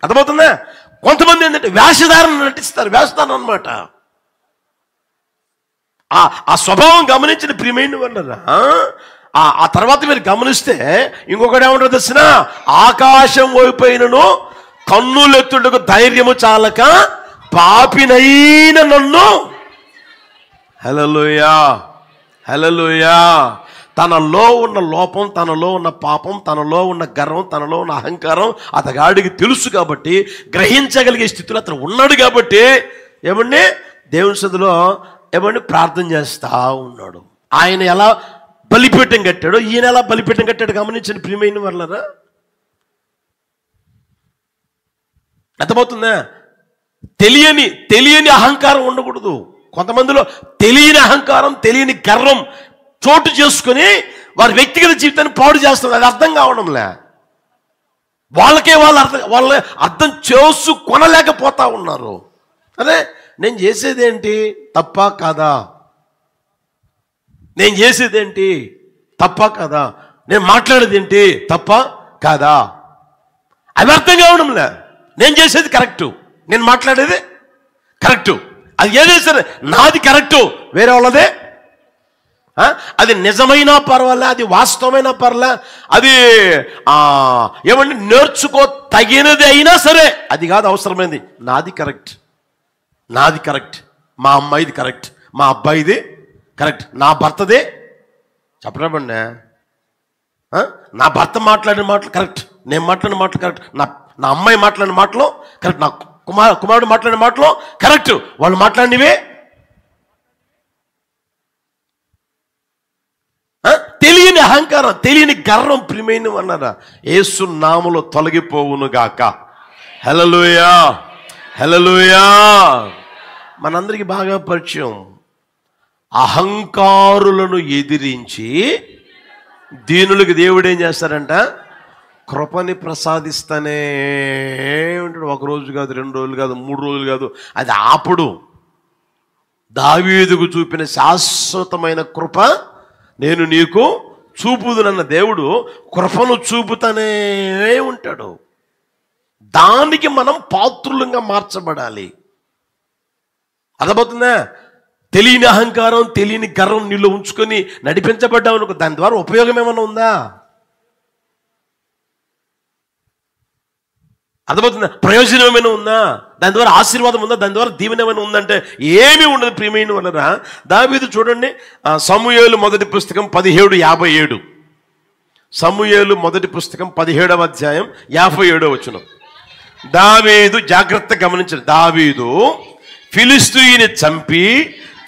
అర్థమవుతుందా? కొంతమంది ఏంటంటే వేషధారణ నటిస్తారు, వేషధారణ అనమాట. ఆ స్వభావం గమనించిన ప్రియమైన వాళ్ళరా, ఆ తర్వాత మీరు గమనిస్తే ఇంకొకటి ఏమంటారు తెలిసిన, ఆకాశం వైపోయినను కన్నులెత్తుటకు ధైర్యము చాలక పాపినైన నన్ను, హల్లెలూయా హల్లెలూయా, తనలో ఉన్న లోపం, తనలో ఉన్న పాపం, తనలో ఉన్న గర్వం, తనలో ఉన్న అహంకారం అతగాడికి తెలుసు కాబట్టి, గ్రహించగలిగే స్థితిలో అతను ఉన్నాడు కాబట్టి ఏమండి దేవుని సన్నిధిలో ఏమండి ప్రార్థన చేస్తా ఉన్నాడు. ఆయన ఎలా బలిపీఠం కట్టాడో ఈయన ఎలా బలిపీఠం కట్టాడు గమనించండి ప్రియమైన వాళ్ళరా. అర్థమవుతుందా? తెలియని అహంకారం ఉండకూడదు. కొంతమందిలో తెలియని అహంకారం, తెలియని గర్వం చోటు చేసుకుని వారి వ్యక్తిగత జీవితాన్ని పాడు చేస్తుంది. అది అర్థం కావడంలే, వాళ్ళ అర్థం చేసుకొనలేకపోతా ఉన్నారు. అదే నేను చేసేదేంటి తప్ప కాదా, నేను చేసేదేంటి తప్ప కాదా, నేను మాట్లాడేదేంటి తప్ప కాదా, అది అర్థం కావడంలే. నేను చేసేది కరెక్టు, నేను మాట్లాడేది కరెక్టు, అది ఏదే సరే నాది కరెక్టు, వేరే వాళ్ళదే అది నిజమైనా పర్వాలే, అది వాస్తవమైనా పర్లే, అది ఏమంటే నేర్చుకో తగినది అయినా సరే అది కాదు అవసరమైంది. నాది కరెక్ట్, నాది కరెక్ట్, మా అమ్మాయిది కరెక్ట్, మా అబ్బాయిది కరెక్ట్, నా భర్తదే చెప్పలేమండి. నా భర్త మాట్లాడిన మాటలు కరెక్ట్, నేను మాట్లాడిన మాటలు కరెక్ట్, నా అమ్మాయి మాట్లాడిన మాటలు కరెక్ట్, నా కుమారుడు మాట్లాడిన మాటలు కరెక్ట్, వాళ్ళు మాట్లాడినవే. తెలియని అహంకారం, తెలియని గర్వం ప్రియమైన అన్నారా యేసు నామములో తొలగిపోవును గాక. హల్లెలూయా హల్లెలూయా. మనందరికీ బాగా పరిచయం, అహంకారులను ఎదిరించి దీనులకు దేవుడు ఏం చేస్తారంట, కృపని ప్రసాదిస్తానే ఉంటాడు. ఒక రోజు కాదు, 2 రోజులు కాదు, 3 రోజులు కాదు, అది ఆపుడు. దావీదుకు చూపిన శాశ్వతమైన కృప నేను నీకు చూపుదునన్న దేవుడు కృపను చూపుతానే ఉంటాడు. దానికి మనం పాత్రులంగా మార్చబడాలి. అర్థమవుతుందా? తెలియని అహంకారం, తెలియని గర్వం నీళ్ళు ఉంచుకొని నడిపించబడ్డావు అనుకో, దాని ద్వారా ఉపయోగం ఏమైనా ఉందా? అర్థమవుతుందా? ప్రయోజనం ఏమైనా ఉందా? దాని ద్వారా ఆశీర్వాదం ఉందా? దాని ద్వారా దీవెన ఏమైనా ఉందంటే ఏమీ ఉండదు ప్రియమైన వాళ్ళరా. దావీదు చూడండి, సమూయేలు మొదటి పుస్తకం 17:57, సమూయేలు మొదటి పుస్తకం 17వ అధ్యాయం 57వ వచనం. దావీదు, జాగ్రత్త గమనించండి, దావీదు ఫిలిష్తీయుని చంపి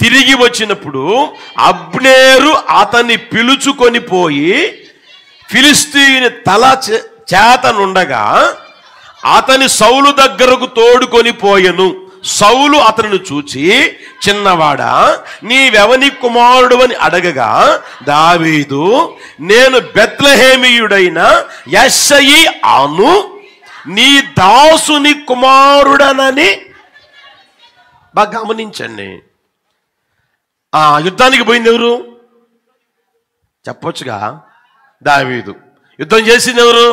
తిరిగి వచ్చినప్పుడు అబ్నేరు అతన్ని పిలుచుకొని పోయి ఫిలిష్తీయుని తల చేతనుండగా అతని సౌలు దగ్గరకు తోడుకొని పోయెను. సౌలు అతనిని చూచి, చిన్నవాడా, నీవెవని కుమారుడు అని అడగగా దావీదు, నేను బెత్లెహేమీయుడైన యెష్షయి అను నీ దాసుని కుమారుడనని. బాగా గమనించండి, యుద్ధానికి పోయింది ఎవరు చెప్పొచ్చుగా? దావీదు. యుద్ధం చేసింది ఎవరు?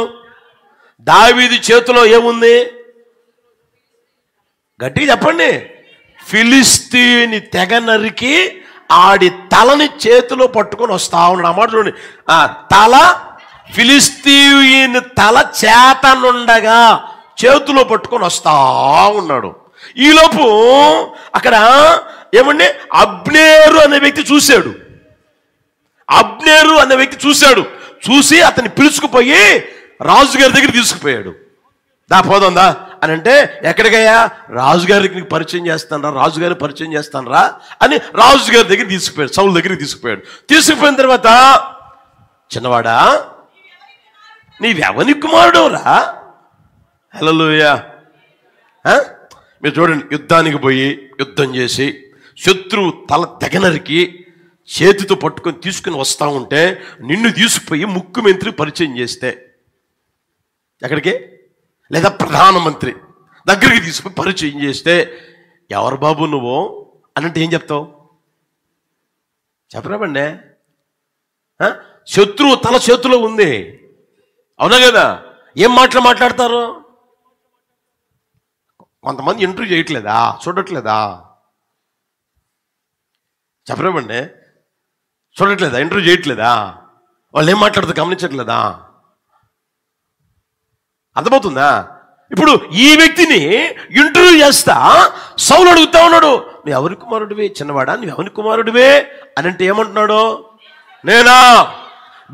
దావీదు చేతిలో ఏముంది? గట్టిగా చెప్పండి. ఫిలిష్తీయుని తెగ నరికి ఆడి తలని చేతిలో పట్టుకొని వస్తా ఉన్నాడు. అన్నమాట చూడండి, తల ఫిలిష్తీయుని తల చేతనుండగా చేతిలో పట్టుకొని వస్తా ఉన్నాడు. ఈలోపు అక్కడ ఏమండి అబ్నేరు అనే వ్యక్తి చూశాడు. అబ్నేరు అనే వ్యక్తి చూసి అతన్ని పిలుచుకుపోయి రాజుగారి దగ్గర తీసుకుపోయాడు. పోదా అని అంటే, ఎక్కడికయ్యా? రాజుగారికి పరిచయం చేస్తానరా, రాజుగారిని పరిచయం చేస్తానరా అని రాజుగారి దగ్గర తీసుకుపోయాడు, సౌలు దగ్గరికి తీసుకుపోయాడు. తీసుకుపోయిన తర్వాత, చిన్నవాడా, నీవెవని కుమారుడు రా? హల్లెలూయా. మీరు చూడండి, యుద్ధానికి పోయి యుద్ధం చేసి శత్రువు తల తెగనరికి చేతితో పట్టుకొని తీసుకుని వస్తూ ఉంటే నిన్ను తీసుకుపోయి ముఖ్యమంత్రి పరిచయం చేస్తే, ఎక్కడికి? లేదా ప్రధానమంత్రి దగ్గరికి తీసుకుని పరిచయం చేస్తే, ఎవరు బాబు నువ్వు అనంటే ఏం చెప్తావు? చెప్పరాబండి. శత్రువు తల చేతిలో ఉంది, అవునా కదా? ఏం మాట్లాడతారు? కొంతమంది ఇంటర్వ్యూ చేయట్లేదా, చూడట్లేదా? చెప్పరేమండి, చూడట్లేదా? ఇంటర్వ్యూ చేయట్లేదా? వాళ్ళు ఏం మాట్లాడుతూ గమనించట్లేదా? అర్థమవుతుందా? ఇప్పుడు ఈ వ్యక్తిని ఇంటర్వ్యూ చేస్తా సౌలు అడుగుతా ఉన్నాడు, నువ్వు ఎవరి కుమారుడివే? చిన్నవాడా, నువ్వు ఎవరి కుమారుడివే అని అంటే ఏమంటున్నాడు? నేనా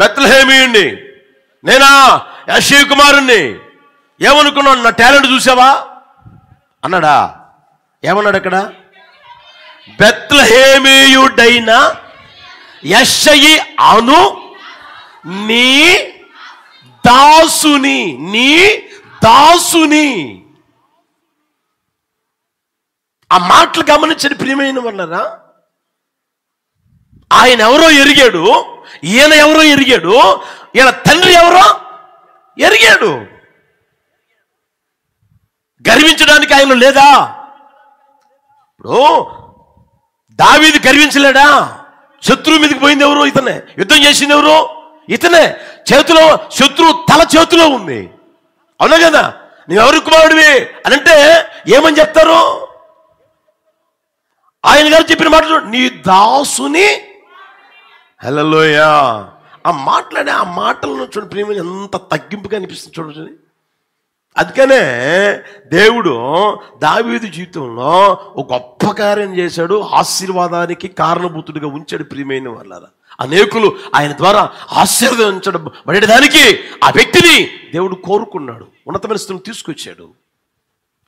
బెత్లెహేమీయుణ్ణి, నేనా యెషై కుమారుణ్ణి. ఏమనుకున్నాడు? నా టాలెంట్ చూసావా అన్నాడా? ఏమన్నాడు అక్కడ? బెత్లెహేమీయుడైన యెషై అను నీ దాసుని, నీ దాసుని. ఆ మాటలు గమనించండి ప్రియమైన వాళ్ళరా. ఆయన ఎవరో ఎరిగాడు, ఈయన ఎవరో ఎరిగాడు, ఈయన తండ్రి ఎవరో ఎరిగాడు. గర్వించడానికి ఆయన లేదా? ఇప్పుడు దావీదు గర్వించలేడా? శత్రువు మీదకి పోయింది ఎవరు? ఇతనే. యుద్ధం చేసింది ఎవరు? ఇతనే. చేతిలో శత్రువు తల చేతిలో ఉంది, అవునా కదా? నువ్వెవరి కుమారుడివి అని అంటే ఏమని చెప్తారు? ఆయన గారు చెప్పిన మాట, నీ దాసుని. హల్లెలూయా. ఆ మాట్లాడే ఆ మాటలను చూడండి ప్రియమైన, ఎంత తగ్గింపుగా అనిపిస్తుంది చూడండి. అందుకనే దేవుడు దావీదు జీవితంలో ఒక గొప్ప కార్యం చేశాడు, ఆశీర్వాదానికి కారణభూతుడిగా ఉంచాడు ప్రియమైన వాళ్ళారా. అనేకులు ఆయన ద్వారా ఆశీర్వదించబడేదానికి ఆ వ్యక్తిని దేవుడు కోరుకున్నాడు, ఉన్నతమైన స్థితిని తీసుకొచ్చాడు.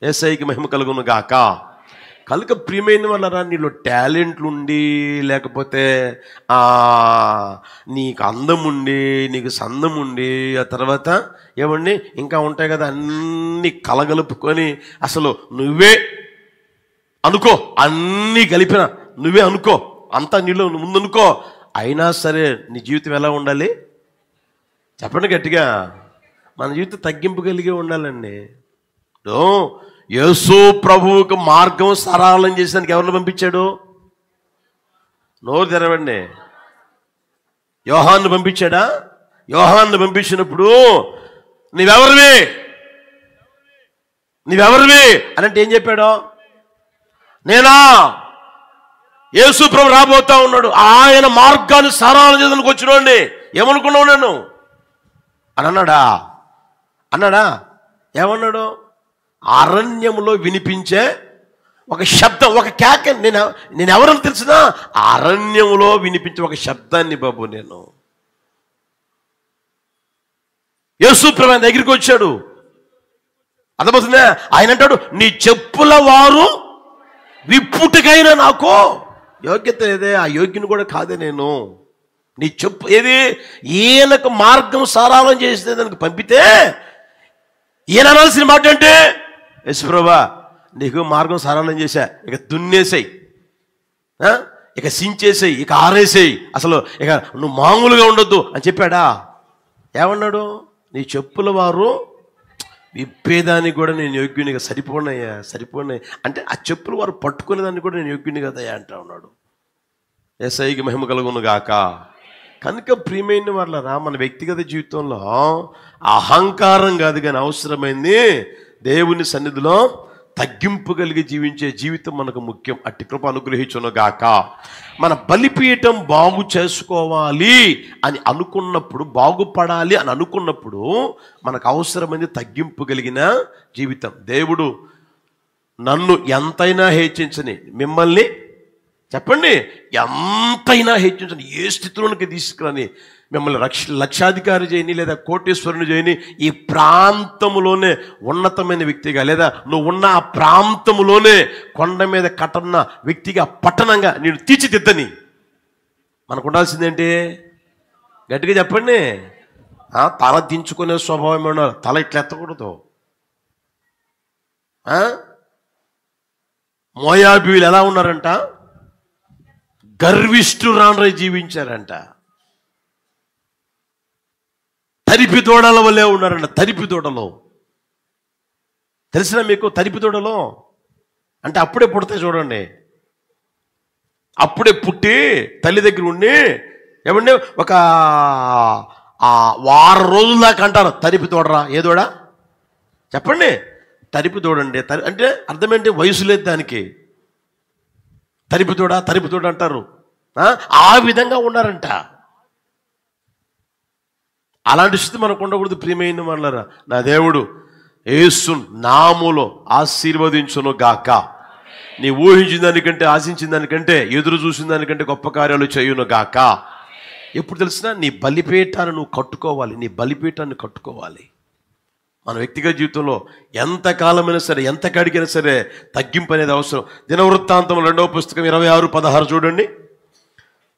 యేసయ్యకి మహిమ కలుగును గాక. కనుక ప్రియమైన వాళ్ళరా, నీలో టాలెంట్లు ఉండి, లేకపోతే నీకు అందం ఉండి, నీకు సందం ఉండి, ఆ తర్వాత ఏమండి ఇంకా ఉంటాయి కదా, అన్నీ కలగలుపుకొని అసలు నువ్వే అనుకో, అన్నీ కలిపిన నువ్వే అనుకో, అంతా నీలో ముందనుకో. అయినా సరే నీ జీవితం ఎలా ఉండాలి చెప్పండి గట్టిగా? మన జీవితం తగ్గింపు కలిగి ఉండాలండి. యేసు ప్రభువుకు మార్గం సరళం చేసేదానికి ఎవరిని పంపించాడు? నోరు తెరవండి. యోహాన్ని పంపించాడా? యోహాన్ని పంపించినప్పుడు నీవెవరివి అని అంటే ఏం చెప్పాడు? నేనా యేసు ప్రభు రాబోతా ఉన్నాడు, ఆయన మార్గాన్ని సరళం చేసేందుకు వచ్చినోండి, ఏమనుకున్నావు నేను అని అన్నాడా? ఏమన్నాడు? అరణ్యంలో వినిపించే ఒక శబ్దం, ఒక కేక. నేను ఎవరని తెలిసినా అరణ్యంలో వినిపించే ఒక శబ్దాన్ని బాబు నేను. యేసు ప్రభు ఆయన దగ్గరికి వచ్చాడు, అర్థమవుతుందా? ఆయన అంటాడు, నీ చెప్పుల వారు విప్పుటకైనా నాకు యోగ్యత ఏదే, ఆ యోగ్యుని కూడా కాదే నేను. నీ చెప్పు ఏది? ఈయనకు మార్గం సరళం చేసే దానికి పంపితే ఈయన అనాల్సిన మాట అంటే, యేసు ప్రభువా నీకు మార్గం సరళం చేశా, ఇక దున్నేసాయి, ఇక సించేసాయి, ఇక ఆరేసాయి, అసలు ఇక నువ్వు మామూలుగా ఉండొద్దు అని చెప్పాడా? ఏమన్నాడు? నీ చెప్పుల వారు విప్పేదానికి కూడా నేను యోగ్యునిగా సరిపోనయ్యా అంటే ఆ చెప్పులు వారు పట్టుకునేదాన్ని కూడా నేను యోగ్యుని కదయ్యా అంటా ఉన్నాడు. యేసయ్యకి మహిమ కలుగును గాక. కనుక ప్రియమైన వాళ్ళరా, మన వ్యక్తిగత జీవితంలో అహంకారం కాదు కానీ అవసరమైంది దేవుని సన్నిధిలో తగ్గింపు కలిగి జీవించే జీవితం మనకు ముఖ్యం. అట్టి కృప అనుగ్రహించును గాక. మన బలిపీఠం బాగు చేసుకోవాలి అని అనుకున్నప్పుడు, బాగుపడాలి అని అనుకున్నప్పుడు మనకు అవసరమైంది తగ్గింపు కలిగిన జీవితం. దేవుడు నన్ను ఎంతైనా హెచ్చించని, మిమ్మల్ని చెప్పండి ఎంతైనా హెచ్చించని, ఏ స్థితిలోనికి తీసుకురాని, మిమ్మల్ని లక్షాధికారి చేయని లేదా కోటేశ్వరుని చేయని, ఈ ప్రాంతములోనే ఉన్నతమైన వ్యక్తిగా, లేదా నువ్వు ఉన్న ఆ ప్రాంతములోనే కొండ మీద కట్టన్న వ్యక్తిగా, పట్టణంగా నేను తీర్చిదిద్దని. మనకు ఉండాల్సిందేంటి? గట్టిగా చెప్పండి. తల దించుకునే స్వభావం ఏమన్నా? తల ఇట్లా ఎత్తకూడదు. మోయాబీయులు ఎలా ఉన్నారంట? గర్విష్ఠురాండ్రై జీవించారంట. తరిపి దూడల వల్లే ఉన్నారంట. తరిపి దూడలో తెలిసిన మీకు? తరిపి దూడలో అంటే అప్పుడే పుడితే చూడండి, అప్పుడే పుట్టి తల్లి దగ్గర ఉండి ఏమండి ఒక వారం రోజుల దాకా అంటారు తరిపి దూడరా. ఏ దూడ చెప్పండి? తరిపితోడండి. అంటే అర్థం ఏంటి? వయసు లేదు దానికి. తరిపితోడ అంటారు. ఆ విధంగా ఉన్నారంట. అలాంటి స్థితి మనకు ఉండకూడదు ప్రియమైన వాళ్ళారా. నా దేవుడు యేసు నామములో ఆశీర్వదించును గాక. నీ ఊహించిన దానికంటే, ఆశించిన దానికంటే, ఎదురు చూసిన దానికంటే గొప్ప కార్యాలు చేయును గాక. ఎప్పుడు తెలిసినా నీ బలిపీఠాన్ని నువ్వు కట్టుకోవాలి. నీ బలిపీఠాన్ని కట్టుకోవాలి. మన వ్యక్తిగత జీవితంలో ఎంతకాలమైనా సరే, ఎంత కడిగినా సరే తగ్గింపు అనేది అవసరం. దినవృత్తాంతముల 2వ పుస్తకం 26:16 చూడండి.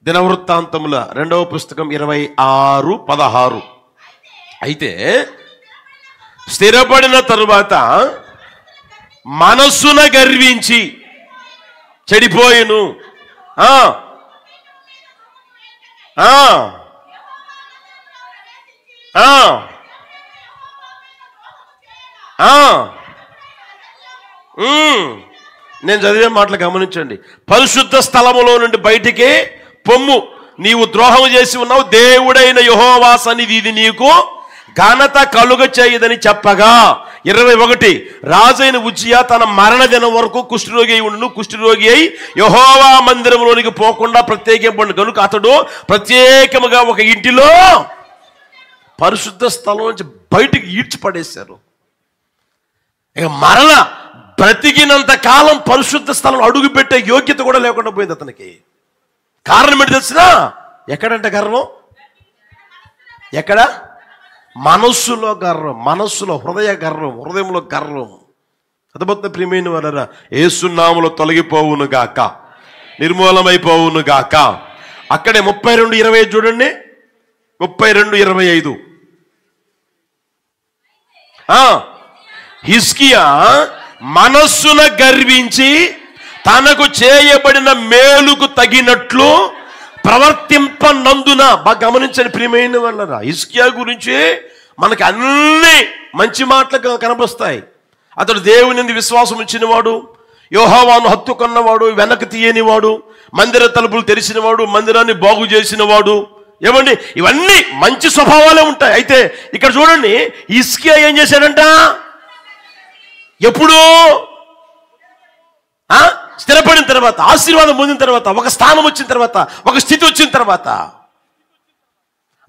దినవృత్తాంతముల 2వ పుస్తకం 26:16. అయితే స్థిరపడిన తరువాత మనస్సున గర్వించి చెడిపోయిను. నేను చదివే మాటలు గమనించండి. పరిశుద్ధ స్థలములో నుండి బయటికి పొమ్ము, నీవు ద్రోహం చేసి ఉన్నావు, దేవుడైన యెహోవా సన్నిధి నీకు ఘనత కలుగ చేయదని చెప్పగా. 21 రాజైన ఉజ్జియా తన మరణ దినం వరకు కుష్ఠరోగి అయి ఉండును. కుష్ఠరోగి అయి యెహోవా మందిరంలోనికి పోకుండా ప్రత్యేకింపబడిన కనుక అతడు ప్రత్యేకముగా ఒక ఇంటిలో పరిశుద్ధ స్థలం నుంచి బయటికి ఈడ్చిపడేశారు. ఇక మరణ బ్రతికినంత కాలం పరిశుద్ధ స్థలం అడుగు పెట్టే యోగ్యత కూడా లేకుండా పోయింది అతనికి. కారణం ఏంటి తెలిసినా? ఎక్కడంటే గర్వం, ఎక్కడ? మనస్సులో గర్వం, మనస్సులో హృదయ గర్వం, హృదయంలో గర్వం. అర్థమవుతుంది ప్రియమైన వారరా. యేసు నామములో తొలగిపోవును గాక, నిర్మూలమైపోవును గాక. అక్కడే 32:25 చూడండి. 32:25 హిజ్కియా మనస్సున గర్వించి తనకు చేయబడిన మేలుకు తగినట్లు ప్రవర్తింపనందున. బాగా గమనించండి ప్రియమైన వాళ్ళరా. హిజ్కియా గురించి మనకి అన్ని మంచి మాటలు కనబరుస్తాయి. అతడు దేవుని విశ్వాసం ఇచ్చినవాడు, యెహోవాను హత్తుకున్నవాడు, వెనక్కి తీయనివాడు, మందిర తలుపులు తెరిచినవాడు, మందిరాన్ని బాగు చేసినవాడు. ఏమండి, ఇవన్నీ మంచి స్వభావాలే ఉంటాయి. అయితే ఇక్కడ చూడండి, హిజ్కియా ఏం చేశాడంట? ఎప్పుడు? స్థిరపడిన తర్వాత, ఆశీర్వాదం పొందిన తర్వాత, ఒక స్థానం వచ్చిన తర్వాత, ఒక స్థితి వచ్చిన తర్వాత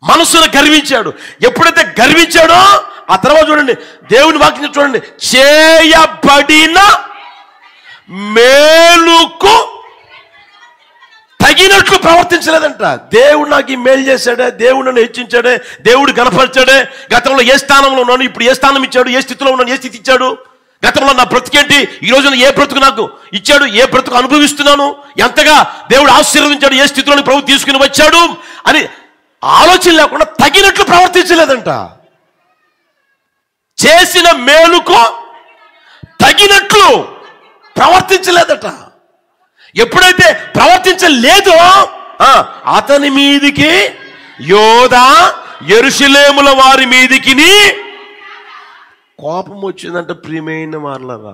మనసును గర్వించాడు. ఎప్పుడైతే గర్వించాడో ఆ తర్వాత చూడండి, దేవుని వాక్యం చూడండి, చేయబడిన మేలుకు తగినట్లు ప్రవర్తించలేదంట. దేవుడు నాకు ఈ మేలు చేశాడే, దేవుడు నన్ను హెచ్చించాడే, దేవుడు గణపరిచాడే, గతంలో ఏ స్థానంలో ఉన్నాను, ఇప్పుడు ఏ స్థానం ఇచ్చాడు, ఏ స్థితిలో ఉన్నాను, ఏ స్థితి ఇచ్చాడు, గతంలో నా బ్రతుకేంటి, ఈ రోజున ఏ బ్రతుకు నాకు ఇచ్చాడు, ఏ బ్రతుకు అనుభవిస్తున్నాను, ఎంతగా దేవుడు ఆశీర్వదించాడు, ఏ స్థితిలోని ప్రభు తీసుకుని వచ్చాడు అని ఆలోచన లేకుండా తగినట్లు ప్రవర్తించలేదంట. చేసిన మేలుకు తగినట్లు ప్రవర్తించలేదట. ఎప్పుడైతే ప్రవర్తించలేదో అతని మీదికి యోధా యెరూషలేముల వారి మీదికి కోపం వచ్చిందంట. ప్రియమైన వాళ్ళరా,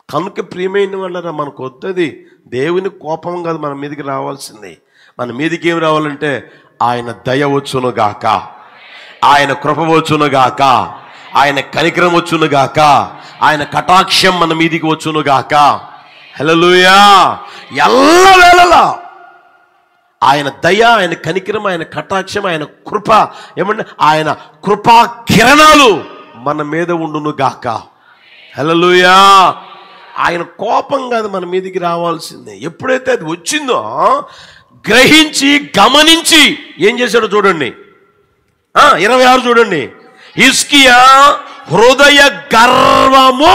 కనుక ప్రియమైన వాళ్ళరా, మనకు వద్దది దేవుని కోపం కాదు మన మీదకి రావాల్సింది. మన మీదకి ఏం రావాలంటే ఆయన దయ వచ్చును గాక, ఆయన కృప వచ్చును గాక, ఆయన కనికరం వచ్చును గాక, ఆయన కటాక్షం మన మీదికి వచ్చును గాక. హల్లెలూయా. ఎల్లవేళలా ఆయన దయ, ఆయన కనికరం, ఆయన కటాక్షం, ఆయన కృప, ఏమంటే ఆయన కృపా కిరణాలు మన మీద ఉండును గాక. హల్లెలూయా. ఆయన కోపం కాదు మన మీదకి రావాల్సిందే. ఎప్పుడైతే అది వచ్చిందో గ్రహించి గమనించి ఏం చేశాడో చూడండి. 26 చూడండి. హిజ్కియా హృదయ గర్వము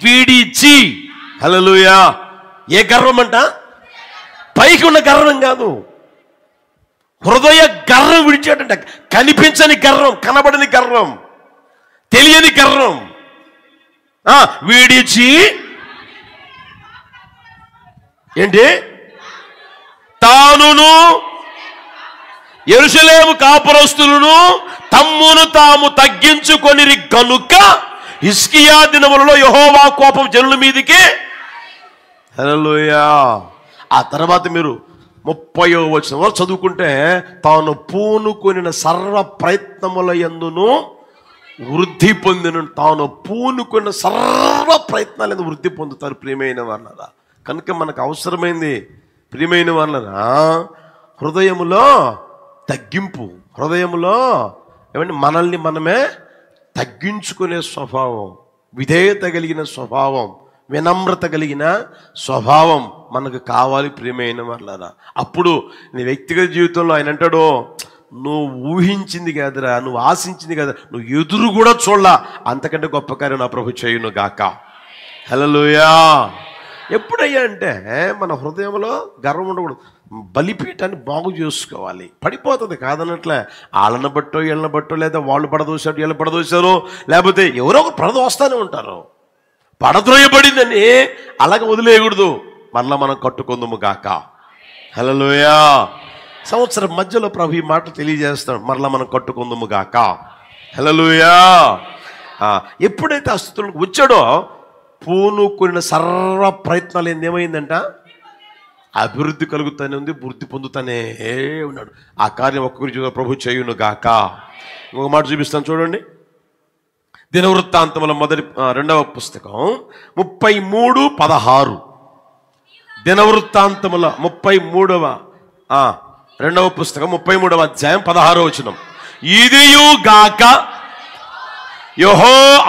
విడిచి. హల్లెలూయా. ఏ గర్వం అంట? పైకి ఉన్న గర్వం కాదు, హృదయ గర్వం విడిచాడంట. కనిపించని గర్వం, కనబడని గర్వం, తెలియని గర్వం విడిచి ఏంటి? తానును యెరూషలేము కాపురస్తులను తమ్మును తాము తగ్గించుకొనిరి గనుక హిజ్కియా దినములలో యెహోవా కోపం జనుల మీదికి. హల్లెలూయా. ఆ తర్వాత మీరు 30వ వచనం చదువుకుంటే, తాను పూనుకొనిన సర్వ ప్రయత్నముల యందును వృద్ధి పొందిన తాను పూనుకున్న సర్వ ప్రయత్నాలను వృద్ధి పొందుతారు ప్రియమైన వాళ్ళరా. కనుక మనకు అవసరమైంది ప్రియమైన వాళ్ళరా హృదయములో తగ్గింపు, హృదయములో ఏమంటే మనల్ని మనమే తగ్గించుకునే స్వభావం, విధేయత కలిగిన స్వభావం, వినమ్రత కలిగిన స్వభావం మనకు కావాలి ప్రియమైన వాళ్ళరా. అప్పుడు నీ వ్యక్తిగత జీవితంలో ఆయన అంటాడు, నువ్వు ఊహించింది కాదురా, నువ్వు ఆశించింది కదా, నువ్వు ఎదురు కూడా చూడలా, అంతకంటే గొప్ప కార్యం నా ప్రభు చేయును గాక. హల్లెలూయా. ఎప్పుడయ్యా అంటే మన హృదయంలో గర్వం ఉండకూడదు. బలిపీఠాన్ని బాగు చేసుకోవాలి. పడిపోతుంది కాదన్నట్లే, వాళ్ళని బట్టో వీళ్ళని బట్టో, లేదా వాళ్ళు పడదోశారు వీళ్ళు పడదోశారు, లేకపోతే ఎవరో ఒకరు పడదోస్తానే ఉంటారు. పడద్రోయబడిందని అలాగే వదిలేయకూడదు, మళ్ళా మనం కట్టుకుందుము గాక. హల్లెలూయా. సంవత్సరం మధ్యలో ప్రభు ఈ మాటలు తెలియజేస్తాడు, మరలా మనం కట్టుకుందుము గాక. హల్లెలూయా. ఎప్పుడైతే ఆ స్థితులకు వచ్చాడో పూనుకున్న సర్వ ప్రయత్నాలు ఏమైందంట, అభివృద్ధి కలుగుతానే ఉంది, వృద్ధి పొందుతానే ఉన్నాడు. ఆ కార్యం ఒక్కొక్కరి ప్రభు చేయును గాక. ఇంకొక మాట చూపిస్తాను చూడండి. దినవృత్తాంతముల రెండవ పుస్తకం 33:16. దినవృత్తాంతముల 33వ రెండవ పుస్తకం 33వ అధ్యాయం 16వ వచనం. ఇదియు గాక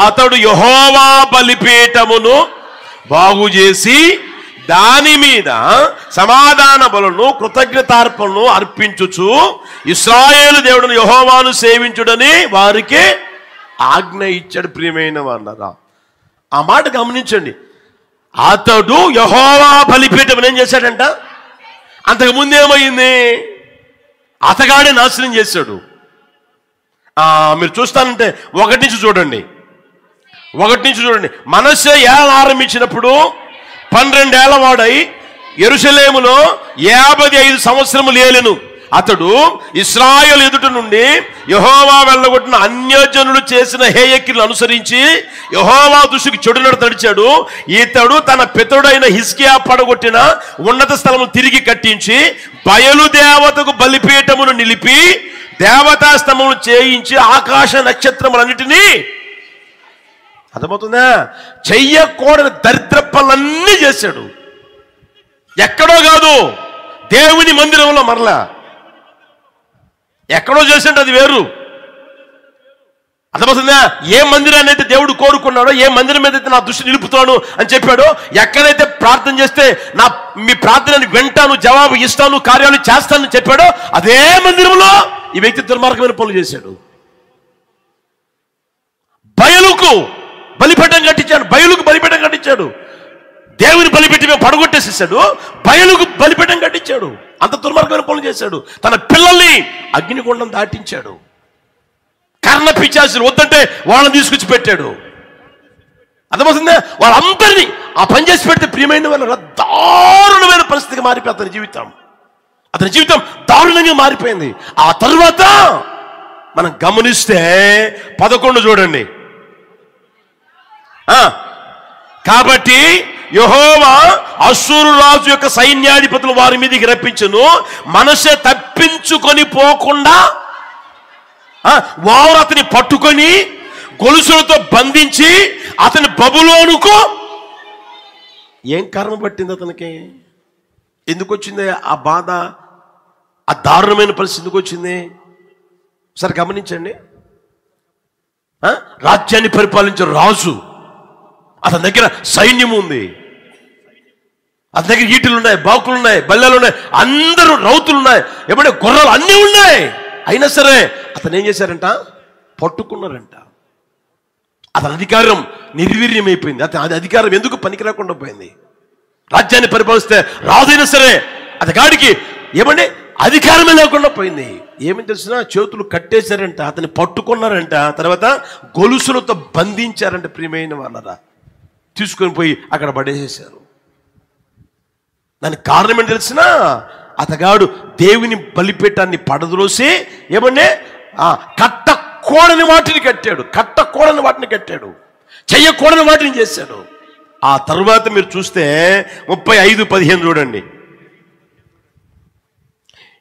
అతడు యెహోవా బలిపీఠమును బాగు చేసి దాని మీద సమాధాన బలులను కృతజ్ఞతార్పణను అర్పించుచు ఇశ్రాయేలు దేవుడును యెహోవాను సేవించుడని వారికి ఆజ్ఞ ఇచ్చాడు. ప్రియమైన వాళ్ళరా, ఆ మాట గమనించండి. అతడు యెహోవా బలిపీఠం ఏం చేశాడంట, అంతకు ముందేమైంది, అతగాడే నాశనం చేశాడు. మీరు చూస్తానంటే 1 నుంచి చూడండి. మనష్షే ఏళ్ళ ఆరంభించినప్పుడు 12 ఏళ్ల వాడై యెరూషలేములో 55 సంవత్సరములు ఏలెను. అతడు ఇశ్రాయేలు ఎదుట నుండి యెహోవా వెళ్ళగొట్టిన అన్యజనులు చేసిన హేయక్రియలను అనుసరించి యెహోవా దృష్టికి చెడు నడిచాడు. ఇతడు తన పితరుడైన హిజ్కియా పడగొట్టిన ఉన్నత స్థలము తిరిగి కట్టించి బయలు దేవతకు బలిపీఠమును నిలిపి దేవతా స్తంభమును చేయించి ఆకాశ నక్షత్రములన్నిటినీ, అర్థమవుతుందా, చెయ్యకూడని దరిద్ర పనులన్నీ చేశాడు. ఎక్కడో కాదు, దేవుని మందిరంలో మరలా ఎక్కడో చేసింటే అది వేరు. అర్థమవుతుందా? ఏ మందిరాన్ని అయితే దేవుడు కోరుకున్నాడో, ఏ మందిరం మీద అయితే నా దృష్టి నిలుపుతాను అని చెప్పాడో, ఎక్కడైతే ప్రార్థన చేస్తే మీ ప్రార్థనని వింటాను, జవాబు ఇస్తాను, కార్యాలు చేస్తానని చెప్పాడో అదే మందిరంలో ఈ వ్యక్తి దుర్మార్గమైన పనులు చేశాడు. బయలుకు బలిపీఠం కట్టించాడు. దేవుని బలిపీఠం పడగొట్టేసేసాడు, బయలుకు బలిపీఠం కట్టించాడు. అంత దుర్మార్గమైన పనులు చేశాడు. తన పిల్లల్ని అగ్నిగుండం దాటించాడు. కర్ణ పిశాచులు వద్దంటే వాళ్ళని తీసుకొచ్చి పెట్టాడు. అర్థమవుతుందా? వాళ్ళందరినీ ఆ పని చేసి పెడితే ప్రియమైన వాళ్ళ దారుణమైన పరిస్థితికి మారిపోయి అతని జీవితం దారుణంగా మారిపోయింది. ఆ తరువాత మనం గమనిస్తే 11 చూడండి. కాబట్టి యెహోవా అష్షూరు రాజు యొక్క సైన్యాధిపతులు వారి మీదకి రప్పించును, మనష్షే తప్పించుకొని పోకుండా వారు అతని పట్టుకొని గొలుసులతో బంధించి అతని బబులోనుకు. ఏం కర్మ పట్టింది అతనికి? ఎందుకు వచ్చింది ఆ బాధ, ఆ దారుణమైన పరిస్థితి ఎందుకు వచ్చింది? సరే గమనించండి. రాజ్యాన్ని పరిపాలించే రాజు, అతని దగ్గర సైన్యం ఉంది, అతని దగ్గర ఈటలు ఉన్నాయి, బాకులు ఉన్నాయి, బల్లెలు ఉన్నాయి, అందరూ రౌతులు ఉన్నాయి, ఎప్పుడే గుర్రాలు అన్నీ ఉన్నాయి. అయినా సరే అతను ఏం చేశారంట, పట్టుకున్నారంట. అతని అధికారం నిర్వీర్యం అయిపోయింది. అతని అధికారం ఎందుకు పనికి రాకుండా పోయింది. రాజ్యాన్ని పరిపాలిస్తే రాజైనా సరే అతగాడికి ఏమంటే అధికారమే లేకుండా పోయింది. ఏమి తెలిసినా చేతులు కట్టేశారంట, అతన్ని పట్టుకున్నారంట, తర్వాత గొలుసులతో బంధించారంట. ప్రియమైన వాళ్ళరా, తీసుకొని పోయి అక్కడ పడేసేశారు. దానికి కారణం ఏంటి తెలిసినా, అతగాడు దేవుని బలిపీఠాన్ని పడద్రోసి ఏమంటే కట్టకూడని వాటిని కట్టాడు, చెయ్యకూడని వాటిని చేశాడు. ఆ తరువాత మీరు చూస్తే 35:15 చూడండి.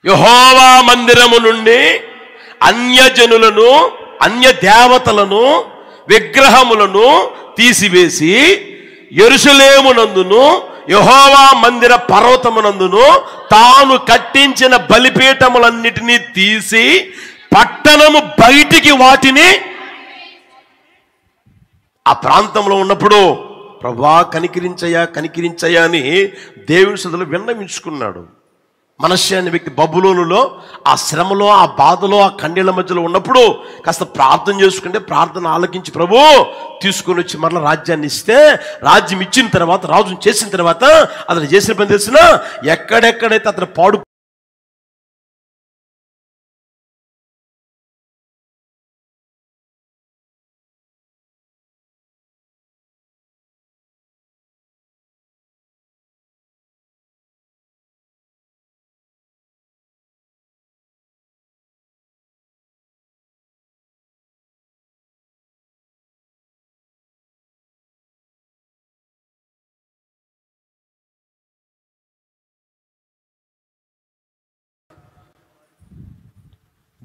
యెహోవా మందిరము నుండి అన్యజనులను అన్య దేవతలను విగ్రహములను తీసివేసి యెరూషలేమునందును యెహోవా మందిర పర్వతమునందును తాను కట్టించిన బలిపీఠములన్నిటినీ తీసి పట్టణము బయటికి వాటిని ఆ ప్రాంతంలో ఉన్నప్పుడు ప్రభువా కనికరించయ్యా కనికరించయ్యా అని దేవుని సన్నిధిలో విన్నవించుకున్నాడు. మనష్య అనే వ్యక్తి బబులోనులో ఆ శ్రమలో ఆ బాధలో ఆ కన్నీళ్ల మధ్యలో ఉన్నప్పుడు కాస్త ప్రార్థన చేసుకుంటే ప్రార్థన ఆలకించి ప్రభు తీసుకొని వచ్చి మరలా రాజ్యాన్ని ఇస్తే, రాజ్యం ఇచ్చిన తర్వాత రాజును చేసిన తర్వాత అతను చేసిన పని తెలిసిన ఎక్కడెక్కడైతే అతను పాడు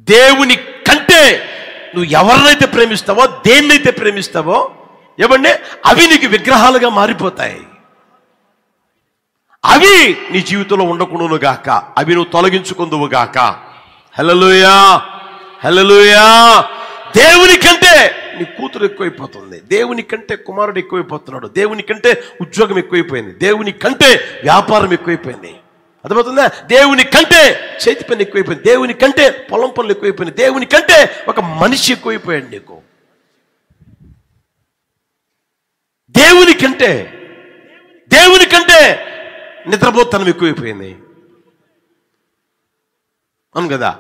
దేవుని కంటే నువ్వు ఎవరినైతే ప్రేమిస్తావో దేన్నైతే ప్రేమిస్తావో ఏమంటే అవి నీకు విగ్రహాలుగా మారిపోతాయి. అవి నీ జీవితంలో ఉండకుండాను గాక, అవి నువ్వు తొలగించుకుందువు గాక. హల్లెలూయా హల్లెలూయా. దేవుని కంటే నీ కూతురు ఎక్కువైపోతుంది, దేవుని కంటే కుమారుడు ఎక్కువైపోతున్నాడు, దేవుని కంటే ఉద్యోగం ఎక్కువైపోయింది, దేవుని కంటే వ్యాపారం ఎక్కువైపోయింది. అర్థమవుతుందా? దేవుని కంటే చేతి పని ఎక్కువైపోయింది, దేవుని కంటే పొలం పనులు ఎక్కువైపోయింది, దేవుని కంటే ఒక మనిషి ఎక్కువైపోయాడు నీకు. దేవుని కంటే నిద్రపోతనం ఎక్కువైపోయింది. అవును కదా?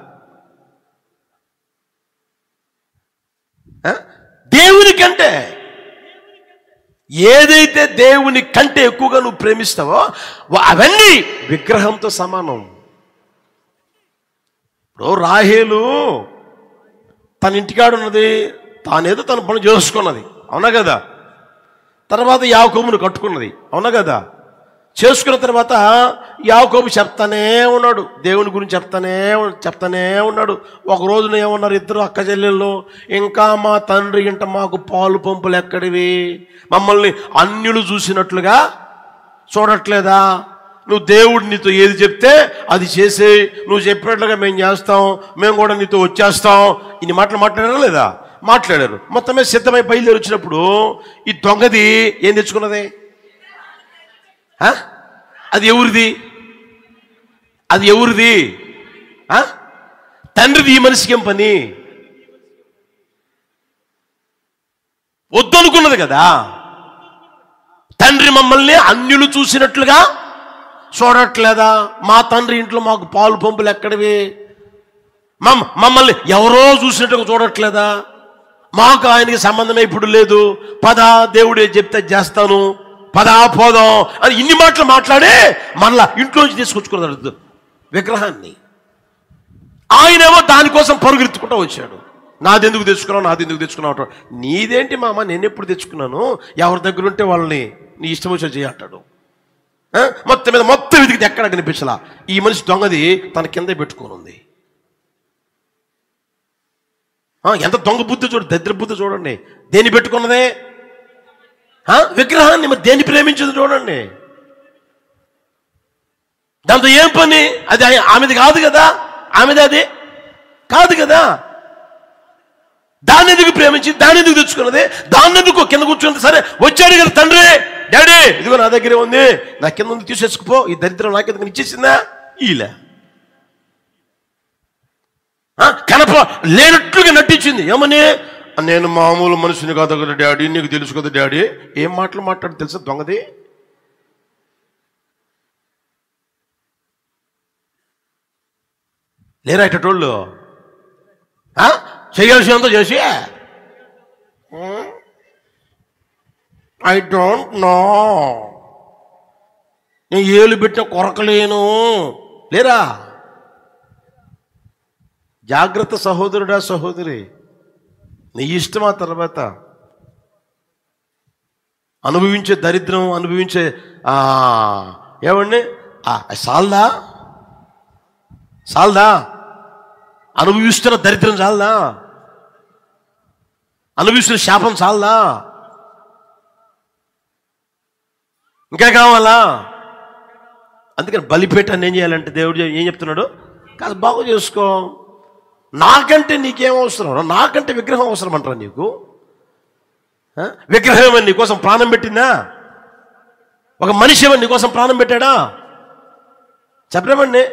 దేవుని కంటే ఏదైతే దేవుని కంటే ఎక్కువగా నువ్వు ప్రేమిస్తావో అవన్నీ విగ్రహంతో సమానం. ఇప్పుడు రాహేలు తన ఇంటికాడ ఉన్నది, తానేదో తన పని చేసుకున్నది, అవునా కదా? తర్వాత యాకోబును కట్టుకున్నది, అవునా కదా? చేసుకున్న తర్వాత యాకోబు చెప్తానే ఉన్నాడు, దేవుని గురించి చెప్తానే ఉన్నాడు. ఒక రోజున ఏమన్నారు ఇద్దరు అక్క చెల్లెళ్ళు, ఇంకా మా తండ్రి ఇంట మాకు పాలు పంపులు ఎక్కడివి, మమ్మల్ని అన్యులు చూసినట్లుగా చూడట్లేదా? నువ్వు దేవుడు నీతో ఏది చెప్తే అది చేసి నువ్వు చెప్పినట్లుగా మేము చేస్తాం, మేము కూడా నీతో వచ్చేస్తాం. ఇన్ని మాటలు మాట్లాడారా లేదా? మాట్లాడారు. మొత్తమే సిద్ధమై బయలుదేరి వచ్చినప్పుడు ఈ దొంగది ఏం తెచ్చుకున్నది? అది ఎవరిది? తండ్రిది. ఈ మనిషికి ఏం పని? వద్దనుకున్నది కదా. తండ్రి మమ్మల్ని అన్యులు చూసినట్లుగా చూడట్లేదా? మా తండ్రి ఇంట్లో మాకు పాలు పంపులు ఎక్కడివి? మమ్మల్ని ఎవరో చూసినట్టుగా చూడట్లేదా? మాకు ఆయనకి సంబంధమే ఇప్పుడు లేదు, పదా దేవుడే చెప్తే చేస్తాను, పదా పోదాం అని ఇన్ని మాటలు మాట్లాడే మళ్ళా ఇంట్లోంచి తీసుకొచ్చుకున్నాడు విగ్రహాన్ని. ఆయనేమో దానికోసం పరుగురెత్తుకుంటూ వచ్చాడు. నాదెందుకు తెచ్చుకున్నావు? నీదేంటి మామ, నేను ఎప్పుడు తెచ్చుకున్నాను? ఎవరి దగ్గర ఉంటే వాళ్ళని నీ ఇష్టం వచ్చి చేయంటాడు. మొత్తం వెతికితే ఎక్కడ కనిపించలా. ఈ మనిషి దొంగది తన కింద పెట్టుకొని ఉంది. ఎంత దొంగ బుద్ధి చూడండి, దరిద్ర బుద్ధి చూడండి. దేన్ని పెట్టుకున్నదే? విగ్రహాన్ని. మరి దేన్ని ప్రేమించింది చూడండి. దాంతో ఏం పని? అది ఆమెది కాదు కదా, అది కాదు కదా. దాన్ని ఎందుకు ప్రేమించి, దాన్ని ఎందుకు తెచ్చుకున్నది, దాన్ని ఎందుకు కింద కూర్చున్నది? సరే వచ్చాడు కదా తండ్రి, డాడీ ఇదిగో నా దగ్గరే ఉంది, నా కింద ఉంది, తీసేసుకుపో, ఈ దరిద్రం నాకెందుకు ఇచ్చేసిందా? ఈలే కనప లేనట్లుగా నటించింది. ఏమని? నేను మామూలు మనుషుని కాదు కదా డాడీ, నీకు తెలుసు కదా డాడీ. ఏం మాటలు మాట్లాడు తెలుసా దొంగది? లేరా ఇటోళ్ళు? చేయాల్సినంత చేసి ఐ డోంట్ నో, నేను ఏలు పెట్టిన కొరకలేను లేరా? జాగ్రత్త సహోదరుడా సహోదరి, నీ ఇష్టమా తర్వాత అనుభవించే దరిద్రం, అనుభవించే ఏమండి సాల్దా అనుభవిస్తున్న దరిద్రం చాలదా? అనుభవిస్తున్న శాపం చాలదా? ఇంకా కావాలా? అందుకని బలిపీఠాన్ని ఏం చేయాలంటే దేవుడు ఏం చెప్తున్నాడు? కాదు, బాగు చేసుకో. నాకంటే నీకేం అవసరం? నాకంటే విగ్రహం అవసరం అంటారా నీకు? విగ్రహం ఏమని నీకోసం ప్రాణం పెట్టిందా? ఒక మనిషి ఏమని నీకోసం ప్రాణం పెట్టాడా? చెప్పలేమండి.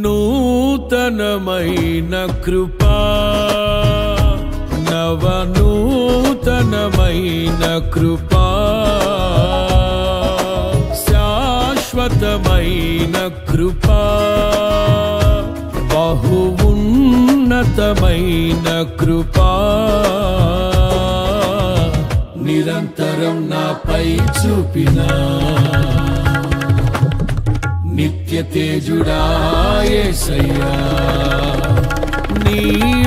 నూతనమైన కృపా, నవనూతనమైన కృపా, శాశ్వతమైన కృపా, బహు ఉన్నతమైన కృపా, నిరంతరం నాపై చూపినా నిత్య తేజుడా యేసయ్యా. నీ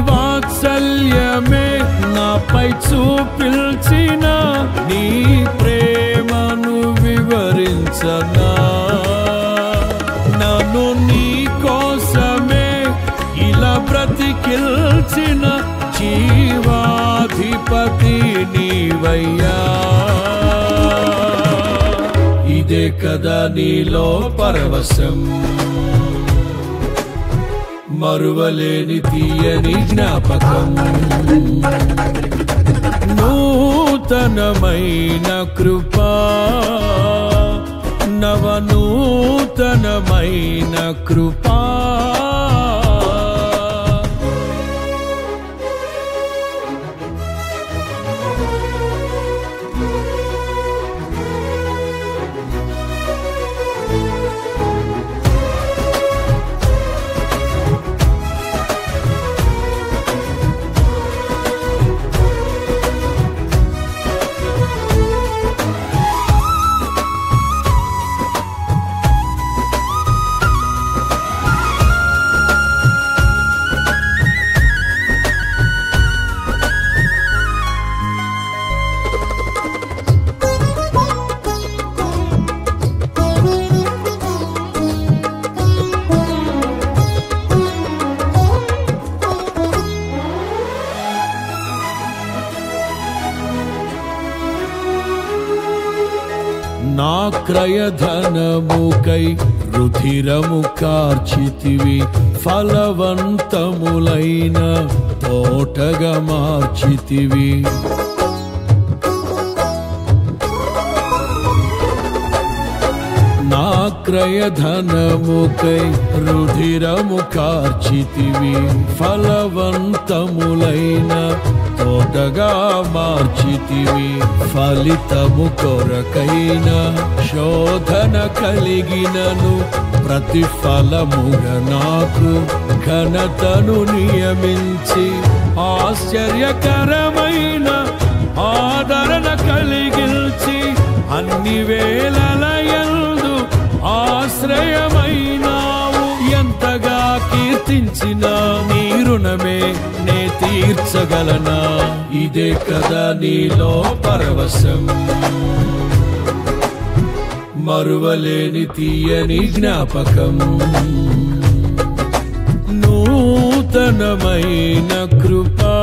వాత్సల్యమే నాపై చూపిల్చిన, నీ ప్రేమను వివరించనా. నన్ను నీ కోసమే ఇలా బ్రతికిల్చిన జీవాధిపతి నీవయ్యా. ఇదే కదా నీలో పరవశం, మరువలేని తీయని జ్ఞాపకం. నూతనమైన కృపా, నవనూతనమైన కృపా, నా క్రయధనముకై రుధిరము కార్చితివి, ఫలవంతములైన తోటగా మార్చితివి. నా క్రయధనముకై రుధిరము కార్చితివి, ఫలవంతములైన తోటగా మార్చితివి. ఫలితము కొరకైన శోధన కలిగినను, ప్రతిఫలముగా నాకు ఘనతను నియమించి, ఆశ్చర్యకరమైన ఆదరణ కలిగిల్చి, అన్ని వేళలయందు ఆశ్రయమైనావు. ఎంతగా కీర్తించిన నీ రుణమే నే తీర్చగలనా. ఇదే కదా నీలో పరవశం, మరువలేని తీయని జ్ఞాపకం. నూతనమైన కృపా,